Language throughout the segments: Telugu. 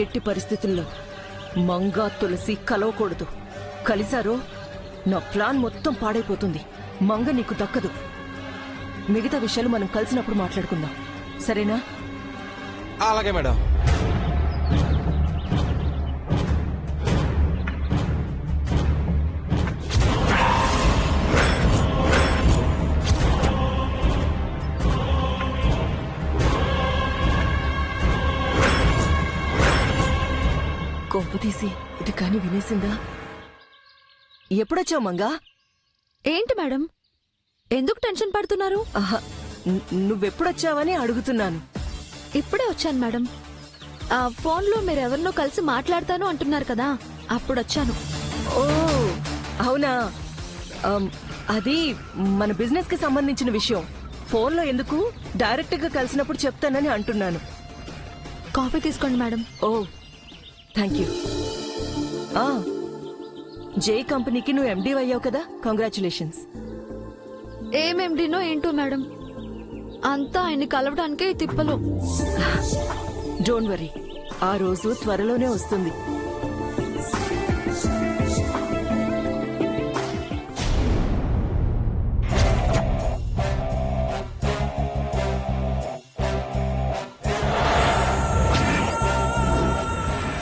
ఎట్టి పరిస్థితుల్లో మంగా తులసి కలవకూడదు. కలిసారో నా ప్లాన్ మొత్తం పాడైపోతుంది. మంగ నీకు దక్కదు. మిగతా విషయాలు మనం కలిసినప్పుడు మాట్లాడుకుందాం, సరేనా? అలాగే మేడం. కొంపతీసి ఇది కాని వినేసిందా? ఎప్పుడొచ్చావు మంగా? ఏంటి మేడం, ఎందుకు టెన్షన్ పడుతున్నారు? ఆహా, నువ్వెప్పుడొచ్చావని అడుగుతున్నాను. ఇప్పుడే వచ్చాను మేడం. ఆ ఫోన్లో మీరెవరినో కలిసి మాట్లాడతాను అంటున్నారు కదా, అప్పుడొచ్చాను. ఓ అవునా? అది మన బిజినెస్ కి సంబంధించిన విషయం. ఫోన్లో ఎందుకు, డైరెక్ట్ గా కలిసినప్పుడు చెప్తానని అంటున్నాను. కాఫీ తీసుకోండి madam. Oh thank you. J కంపెనీకి నువ్వు ఎండీ అయ్యావు కదా, కంగ్రాచులేషన్స్. ఏమేమిడినో ఏంటో మేడం, అంతా ఆయన్ని కలవడానికే ఈ తిప్పలు. డోంట్ వరీ, ఆ రోజు త్వరలోనే వస్తుంది.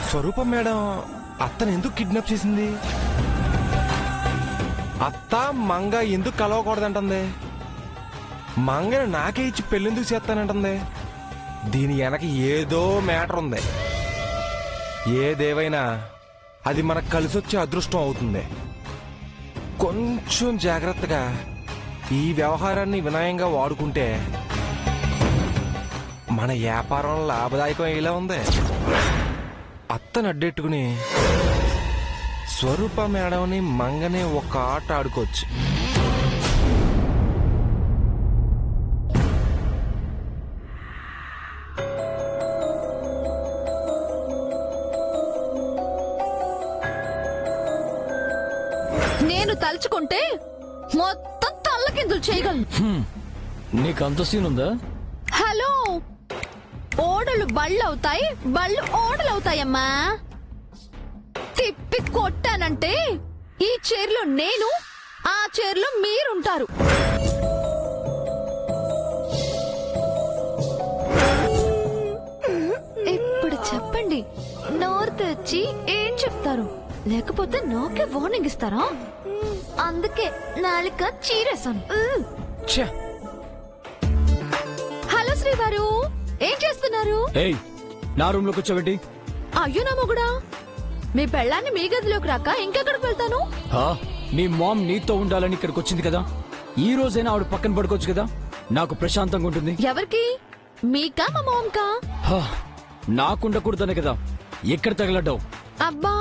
స్వరూపం మేడం అత్తను ఎందుకు కిడ్నాప్ చేసింది? అత్త మంగ ఎందుకు కలవకూడదంటుంది? మంగని నాకే ఇచ్చి పెళ్ళెందుకు చేస్తానంటుంది? దీని వెనక ఏదో మ్యాటర్ ఉంది. ఏదేవైనా అది మనకు కలిసొచ్చే అదృష్టం అవుతుంది. కొంచెం జాగ్రత్తగా ఈ వ్యవహారాన్ని వినయంగా వాడుకుంటే మన వ్యాపారం లాభదాయకం అయ్యేలా ఉంది. అత్తను అడ్డెట్టుకుని స్వరూప మేడంని మంగనే ఒక ఆట ఆడుకోవచ్చు. నేను తలుచుకుంటే మొత్తం తల్లకిందులు చేయగలను. నీకు అంత సీన్ ఉందా? హలో, ఓడలు బళ్ళవుతాయి, బళ్ళు ఓడలవుతాయమ్మా. తిప్పి కొట్టానంటే ఈ చైర్లో నేను, ఆ చైర్లో మీరుంటారు. ఇప్పుడు చెప్పండి, నోరు తెచ్చి ఏం చెప్తారు? లేకపోతే నాకే వార్నింగ్ ఇస్తారా? అందుకే నాలుక చీరేశాను. హలో శ్రీవారు, ఏం చేస్తున్నారు? ఏయ్, నా రూమ్ లోకి వచ్చావేంటి? అయ్యో నా మొగుడా, మీ పెళ్ళాన్ని మీ గదిలోకి రాక ఇంకెక్కడికి వెళ్తాను? మీ మామ్ నీతో ఉండాలని ఇక్కడికి వచ్చింది కదా, ఈ రోజైనా ఆవిడ పక్కన పడుకోవచ్చు కదా, నాకు ప్రశాంతంగా ఉంటుంది. ఎవరికి? మీకా మా మామ్కా? నాకుండకూడదనే కదా ఎక్కడ తగలడ్డావు. అబ్బా,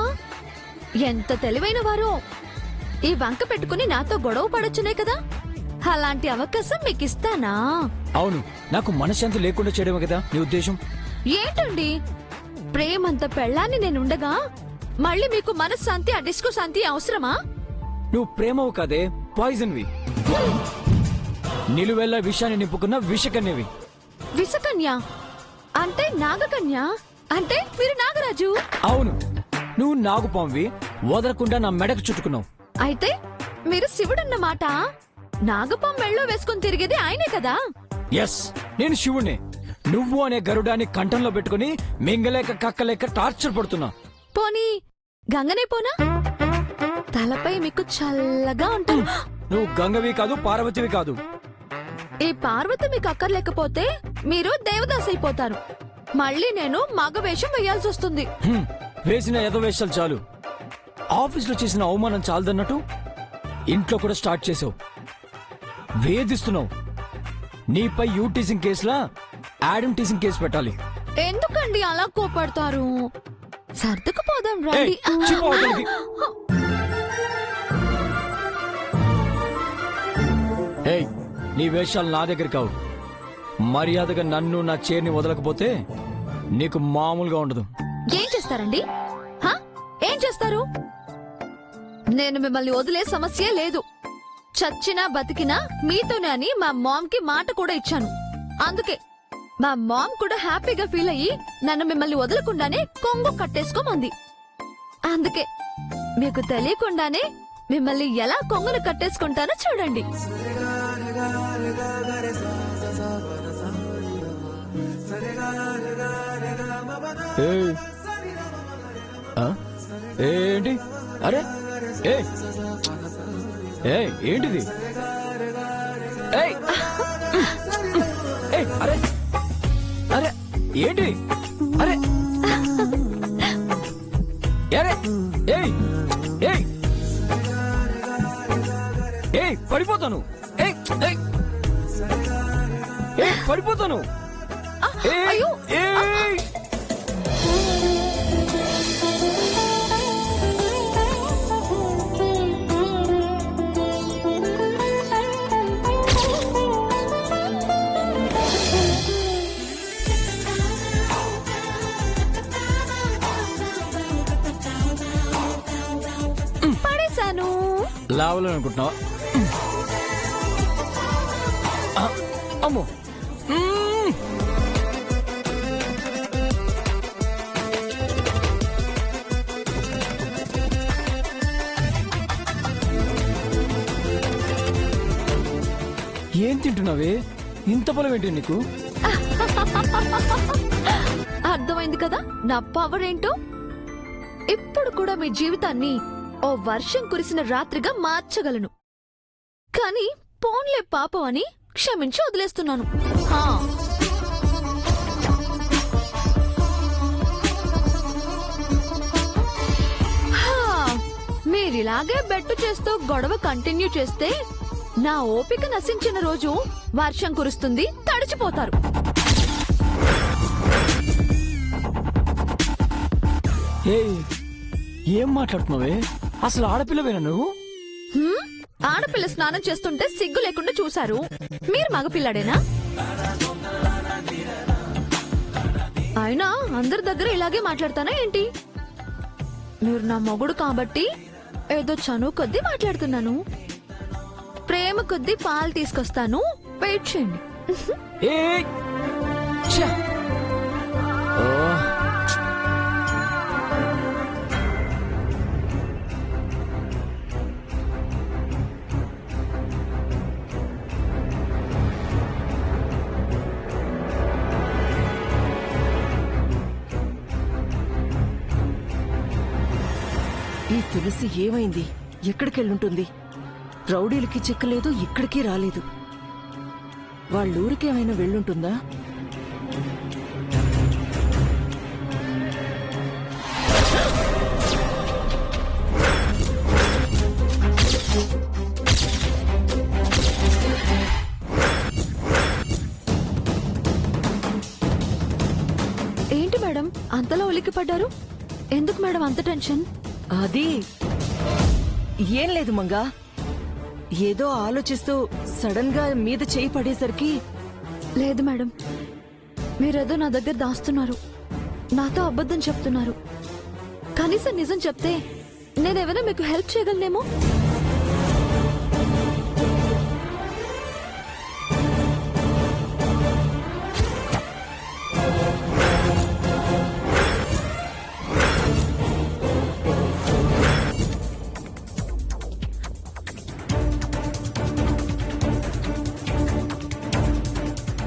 ఎంత తెలివైన వారో. ఈ వంక పెట్టుకుని నాతో గొడవ పడొచ్చునే కదా, అలాంటి అవకాశం మీకు ఇస్తానా? అవును, నాకు మనశ్శాంతి లేకుండా చేయడమే కదా నీ ఉద్దేశం? ఏంటండి, ప్రేమంత పెళ్ళాన్ని నేనుండగా మళ్ళీ మీకు మనశ్శాంతి, ఆ డిస్కో శాంతి అవసరమా? నువ్వు ప్రేమవు కాదే, పాయిజన్ వి. నిలువెల్లా విషయాన్ని నింపుకున్న విషకన్యవి. విషకన్య అంటే నాగకన్య అంటే మీరు నాగరాజు. అవును, నువ్వు నాగుపాంవి, వదలకుండా నా మెడకు చుట్టుకున్నావు. అయితే మీరు శివుడన్నమాట. నాగపాం మెళ్ళో వేసుకుని తిరిగేది ఆయనే కదా? ఎస్, నేను శివుణ్ణి. నువ్వు అనే గరుడాన్ని కంఠంలో పెట్టుకుని మింగలేక కక్కలేక టార్చర్ పడుతున్నా. పోనీ గంగనే పోనా? తలపై మీకు చల్లగా ఉంటుంది. నువ్వు గంగవి కాదు, పార్వతివి కాదు. ఈ పార్వతి మీకు అక్కర్లేకపోతే మీరు దేవదాస్ అయిపోతారు. మళ్ళీ నేను మగ వేషం వేయాల్సి వస్తుంది. వేసిన ఎదవేషాలు చాలు. ఆఫీసులో చేసిన అవమానం చాలదన్నట్టు ఇంట్లో కూడా స్టార్ట్ చేసావు. వేధిస్తున్నావు. నీపై యూ టీసింగ్ కేసులా యాడమ్ టీసింగ్ కేసు పెట్టాలి. ఎందుకండి అలా కోపడతారు? సర్దుకుపోదాం రండి. ఏయ్, నీ వేషాలు నా దగ్గర కావు. మర్యాదగా నన్ను, నా చైర్ని వదలకపోతే నీకు మామూలుగా ఉండదు. ఏం చేస్తారండి? ఏం చేస్తారు? నేను మిమ్మల్ని వదిలే సమస్య లేదు. చచ్చినా బతికినా మీతోనే అని మా మామ్ కి మాట కూడా ఇచ్చాను. అందుకే మా మామ్ కూడా హ్యాపీగా ఫీల్ అయ్యి నన్ను మిమ్మల్ని వదలకుండానే కొంగు కట్టేసుకోమంది. అందుకే మీకు తెలియకుండానే మిమ్మల్ని ఎలా కొంగును కట్టేసుకుంటానో చూడండి. ఏయ్. ఆ? ఏంటి అరే ఏ ఏంటిది? ఏయ్. ఏయ్, అరే అరే ఏంటి? అరే అరే ఏయ్ ఏయ్ ఏయ్ పడిపోతాను. ఏయ్ ఏయ్ ఏయ్ పడిపోతాను. ఏయ్, అయ్యో. ఏయ్. పడేశాను. లావాలనుకుంటున్నావా? అమ్మో. ఏం తింటున్నావే? ఇంత పొలం ఏంటి నీకు? అర్థమైంది కదా నా పవర్ ఏంటో. ఇప్పుడు కూడా మీ జీవితాన్ని ఓ వర్షం కురిసిన రాత్రిగా మార్చగలను. కానీ పోన్లే పాపం అని క్షమించి వదిలేస్తున్నాను. హా. హా, మీరిలాగే బెట్టు చేస్తూ గొడవ కంటిన్యూ చేస్తే నా ఓపిక నశించిన రోజు వర్షం కురుస్తుంది, తడిచిపోతారు. ఏయ్, ఏం మాట్లాడుతున్నావే? అసలు ఆడపిల్లవేనా నువ్వు? హ్మ్? ఆడపిల్ల స్నానం చేస్తుంటే సిగ్గు లేకుండా చూశారు. మీరు మగపిల్లాడేనా? అయినా అందరి దగ్గర ఇలాగే మాట్లాడతానా ఏంటి? మీరు నా మొగుడు కాబట్టి ఏదో చనువు కొద్దీ మాట్లాడుతున్నాను. ప్రేమ కొద్దీ పాలు తీసుకొస్తాను, వెయిట్ చేయండి. ఏయ్, ఛ! ఓ. ఈ తులసి ఏమైంది? ఎక్కడికెళ్ళుంటుంది? రౌడీలకి చిక్కలేదు, ఇక్కడికి రాలేదు. వాళ్ళూరికేమైనా వెళ్ళుంటుందా? ఏంటి మేడం అంతలా ఉలిక్కి పడ్డారు? ఎందుకు మేడం అంత టెన్షన్? అది ఏం లేదు మంగా. ఏదో ఆలోచిస్తూ సడన్ గా మీద చేయి పడేసరికి. లేదు మేడం, మీరేదో నా దగ్గర దాస్తున్నారు. నాతో అబద్ధం చెప్తున్నారు. కనీసం నిజం చెప్తే నేనేమైనా మీకు హెల్ప్ చేయగలనేమో.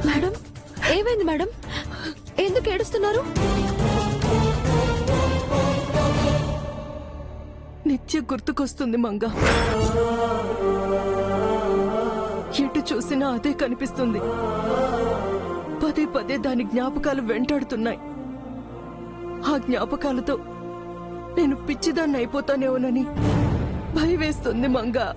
మేడం ఏమైంది మేడం? ఎందుకు ఏడుస్తున్నారు? నిత్య గుర్తుకొస్తుంది మంగా. ఎటు చూసినా అదే కనిపిస్తుంది. పదే పదే దాని జ్ఞాపకాలు వెంటాడుతున్నాయి. ఆ జ్ఞాపకాలతో నేను పిచ్చిదాన్ని అయిపోతానేమోనని భయం వేస్తుంది మంగా.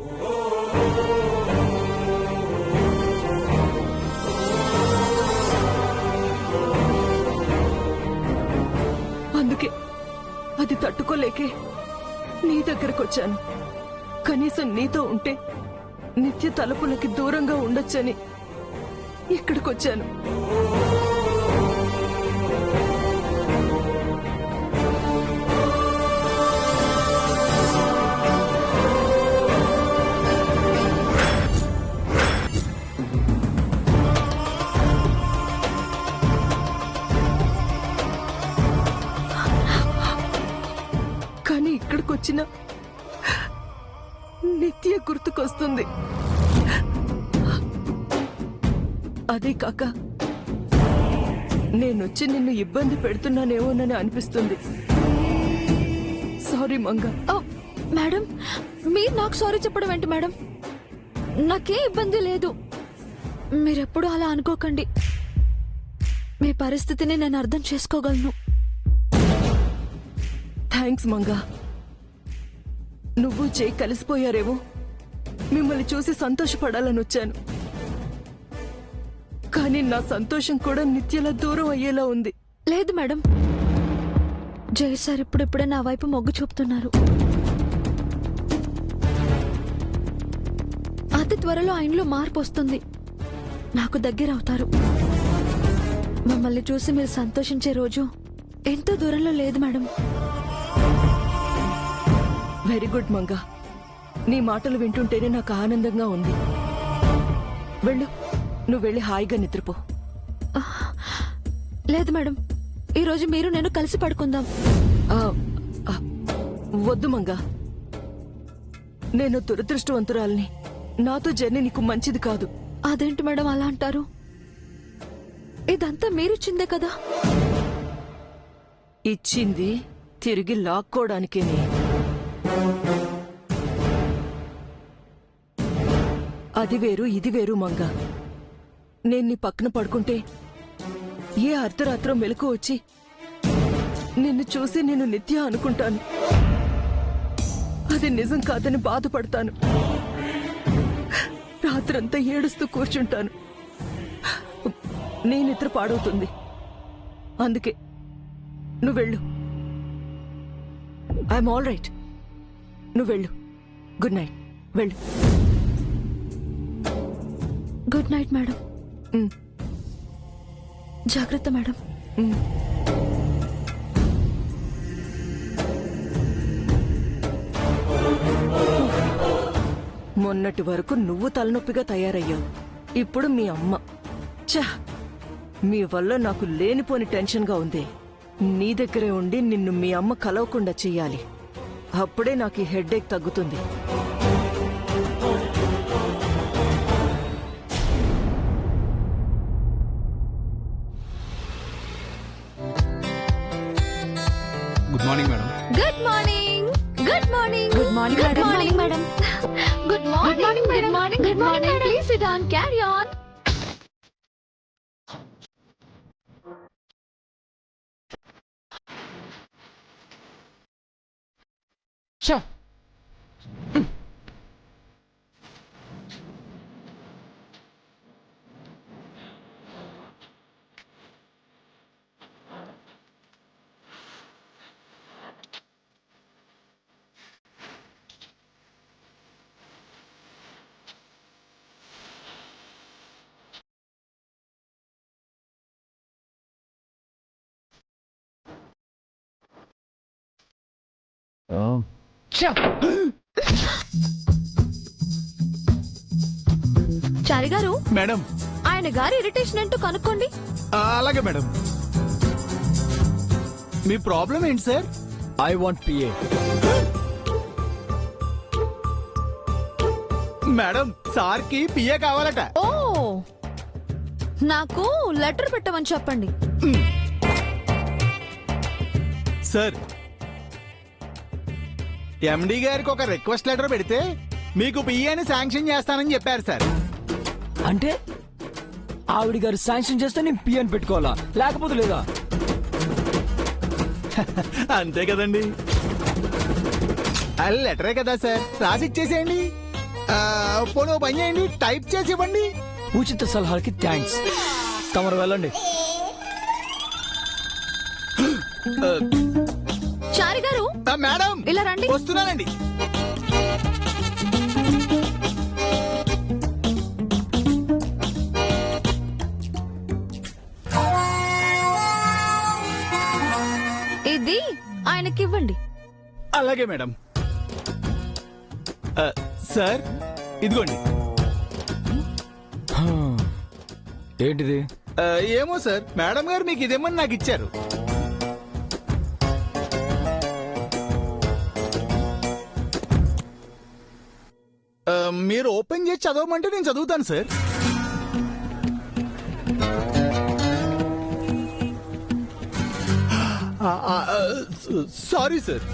అందుకే అది తట్టుకోలేకే నీ దగ్గరకొచ్చాను. కనీసం నీతో ఉంటే నిత్య తలుపులకి దూరంగా ఉండొచ్చని ఇక్కడికొచ్చాను. వచ్చినా నిత్య గుర్తుకొస్తుంది. అదే కాక నేనొచ్చి నిన్ను ఇబ్బంది పెడుతున్నానేమోనని అనిపిస్తుంది. సారీ మంగ. ఓ, మేడం మీరు నాకు సారీ చెప్పడం ఏంటి మేడం? నాకే ఇబ్బంది లేదు. మీరెప్పుడు అలా అనుకోకండి. మీ పరిస్థితిని నేను అర్థం చేసుకోగలను. థ్యాంక్స్ మంగా. నువ్వు చేయి కలిసిపోయారేమో, మిమ్మల్ని చూసి సంతోషపడాలని వచ్చాను. కానీ నా సంతోషం కూడా నిత్యలా దూరం అయ్యేలా ఉంది. లేదు మేడం, జై సార్ ఇప్పుడిప్పుడే నా వైపు మొగ్గు చూపుతున్నారు. అతి త్వరలో ఆయనలో మార్పు వస్తుంది. నాకు దగ్గర అవుతారు. మమ్మల్ని చూసి మీరు సంతోషించే రోజు ఎంతో దూరంలో లేదు మేడం. Very good Manga. నీ మాటలు వింటుంటేనే నాకు ఆనందంగా ఉంది. వెళ్ళు, నువ్వు వెళ్ళి హాయిగా నిద్రపో. లేదు మేడం, ఈరోజు మీరు నేను కలిసి పడుకుందాం. ఆ, ఆ, వద్దు మంగా. నేను దురదృష్టవంతురాల్ని. నాతో జర్నీ నీకు మంచిది కాదు. అదేంటి మేడం అలా అంటారు? ఇదంతా మీరిచ్చిందే కదా. ఇచ్చింది తిరిగి లాక్కోడానికేనే. అది వేరు ఇది వేరు మంగా. నేను నీ పక్కన పడుకుంటే ఏ అర్ధరాత్రో మెలకు వచ్చి నిన్ను చూసి నేను నిత్య అనుకుంటాను. అది నిజం కాదని బాధపడతాను. రాత్రంతా ఏడుస్తూ కూర్చుంటాను. నీ నిద్ర పాడవుతుంది. అందుకే నువ్వు వెళ్ళు. I'm all right. నువ్వు వెళ్ళు. Good night. వెళ్ళు. Good night madam. ఉమ్, జాగ్రత్త మేడం. ఉమ్. మొన్నటి వరకు నువ్వు తలనొప్పిగా తయారయ్యావు. ఇప్పుడు మీ అమ్మ. ఛా, మీ వల్ల నాకు లేనిపోని టెన్షన్గా ఉంది. నీ దగ్గరే ఉండి నిన్ను మీ అమ్మ కలవకుండా చెయ్యాలి. అప్పుడే నాకు ఈ హెడ్ఏక్ తగ్గుతుంది. Good morning madam. Good morning. Good morning. Good morning good madam. Morning madam. Good morning. Good morning. Good morning. Please sit down. Carry on. Chari గారు, మేడం. ఆయన గారి ఇరిటేషన్ ఏంటో కనుక్కోండి. అలాగే మేడం. మీ ప్రాబ్లం ఏంటి sir? I want PA. Madam, sir కి పిఏ కావాలట. ఓ, నాకు లెటర్ పెట్టమని చెప్పండి. సార్, ఎండి గారికి ఒక రిక్వెస్ట్ లెటర్ పెడితే మీకు పిఏని శాంక్షన్ చేస్తానని చెప్పారు సార్. అంటే ఆవిడ గారు శాంక్షన్ చేస్తే నేను పిఎన్ పెట్టుకోవాలా, లేకపోతే లేదా? అంతే కదండి. అది లెటరే కదా సార్, రాసి ఇచ్చేసేయండి. పోనీ ఓ పని చేయండి, టైప్ చేసి ఇవ్వండి. ఉచిత సలహాలకి థ్యాంక్స్. తమరు వెళ్ళండి. చారి గారు, మేడం ఇలా రండి. వస్తున్నానండి. ఇది ఆయనకి ఇవ్వండి. అలాగే మేడం. సార్, ఇదిగోండి. ఏంటిది? ఏమో సార్, మేడం గారు మీకు ఇదేమని నాకు ఇచ్చారు. మీరు ఓపెన్ చేసి చదవమంటే నేను చదువుతాను సార్. Sorry sir.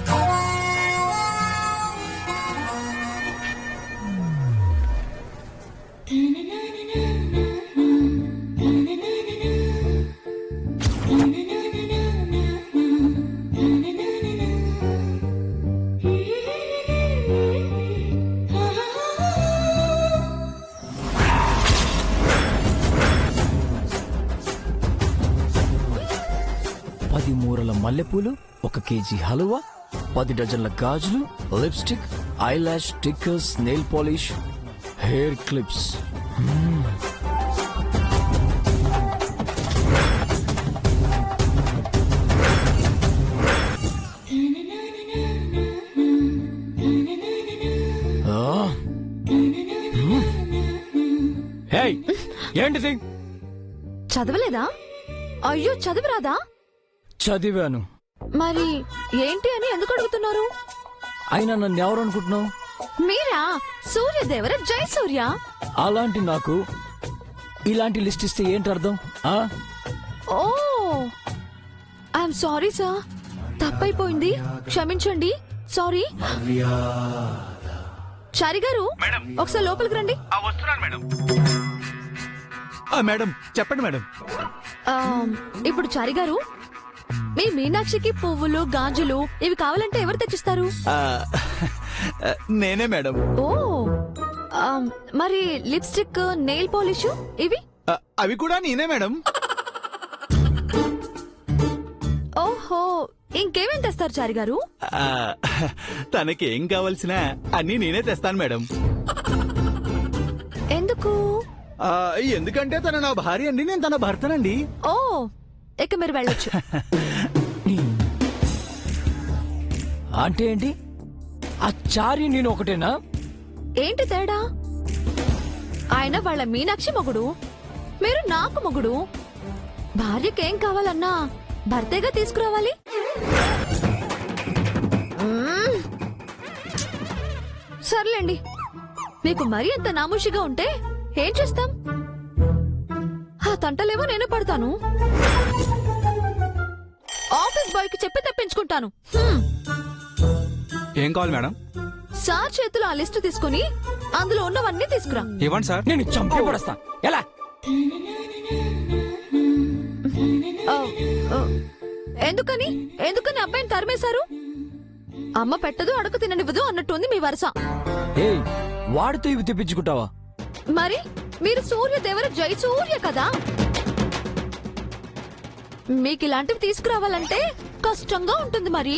పది మూరల మల్లెపూలు, 1 కేజీ హలువా, 10 డజన్ల గాజులు, lipstick, eyelash stickers, nail polish, hair clips. Hey, ఏంటిది? చదవలేదా? అయ్యో చదవరాదా? చదివాను. మరి ఏంటి అని ఎందుకు అడుగుతున్నారు? అయినా నన్ను ఎవరు అనుకుంటున్నావు? మీరా? సూర్యదేవర జయసూర్య. అలాంటి నాకు ఇలాంటి లిస్ట్ ఇస్తే ఏంటి అర్థం? ఆ? ఓ ఐఎమ్ సారీ సార్, తప్పైపోయింది, క్షమించండి. సారీ. చారి గారు, ఒకసారి లోపలికి రండి. మేడం చెప్పండి మేడం. ఇప్పుడు చారి గారు, మీ మీనాక్షికి పువ్వులు, గాజులు ఇవి కావాలంటే ఎవరు తెచ్చిస్తారు? నేనే మేడం. ఓ మరి లిప్స్టిక్, నెయిల్ పాలిష్ ఇవి? అవి కూడా నేనే మేడం. ఓహో, ఇంకేమేం తెస్తారు చారి గారు? తనకి ఏం కావాల్సిన అన్ని నేనే తెస్తాను మేడం. ఎందుకు? ఎందుకంటే తన నా భార్య అండి, నేను తన భర్తనండి. ఓ, ఇక మీరు వెళ్ళొచ్చు. అంటే ఏంటి? ఆ చారి నేను ఒకటేనా? ఏంటి తేడా? ఆయన వాళ్ళ మీనాక్షి మొగుడు, మీరు నాకు మొగుడు. భార్యకేం కావాలన్నా భర్తేగా తీసుకురావాలి. సర్లేండి, మీకు మరీ అంత నామూషిగా ఉంటే ఏం చేస్తాం? ఆ తంటలేమో నేను పడతాను. ఆఫీస్ బాయ్ కి చెప్పి తెప్పించుకుంటాను. ఏం కావాలి మేడం? సార్ చేతిలో ఆ లిస్టు తీసుకుని అందులో ఉన్నవన్నీ తీసుకురా. ఇవ్వండి సార్. నేను చంపి పడేస్తా. ఎలా? ఆ, ఆ, ఎందుకని ఎందుకని అబ్బాయిని తరిమేశారు? అమ్మ పెట్టదు, అడుగు తిననివ్వదు అన్నట్టుంది మీ వరస. ఏయ్, వాడితో ఇవి తెప్పించుకుంటావా? మరి మీరు సూర్యదేవర జయసూర్య కదా. మీకు ఇలాంటివి తీసుకురావాలంటే కష్టంగా ఉంటుంది మరి.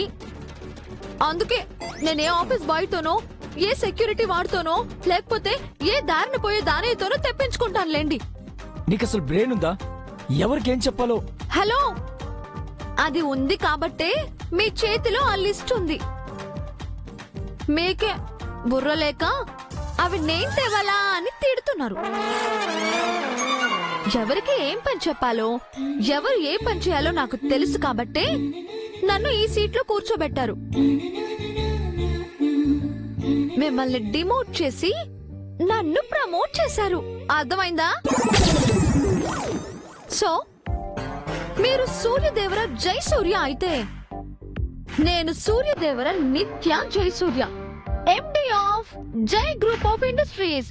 అందుకే నేనే ఆఫీస్ బాయ్ తోనో, ఏ సెక్యూరిటీ వాడుతోనో, లేకపోతే ఏ దారిన పోయే దానితోనో తెప్పించుకుంటానులేండి. నీకు అసలు బ్రెయిన్ ఉందా? ఎవరికేం చెప్పాలో? హలో, అది ఉంది కాబట్టే మీ చేతిలో ఆ లిస్ట్ ఉంది. మీకే బుర్ర లేక అవి నేను తేవాలా అని తిడుతున్నారు. ఎవరికి ఏం పని చెప్పాలో, ఎవరు ఏ పని చేయాలో నాకు తెలుసు కాబట్టే నన్ను ఈ సీట్లో కూర్చోబెట్టారు. మిమ్మల్ని డిమోట్ చేసి నన్ను ప్రమోట్ చేశారు. అర్థమైందా? సో మీరు సూర్యదేవర జయసూర్య అయితే నేను సూర్యదేవర నిత్య జయసూర్య, ఎండి ఆఫ్ జై గ్రూప్ ఆఫ్ ఇండస్ట్రీస్.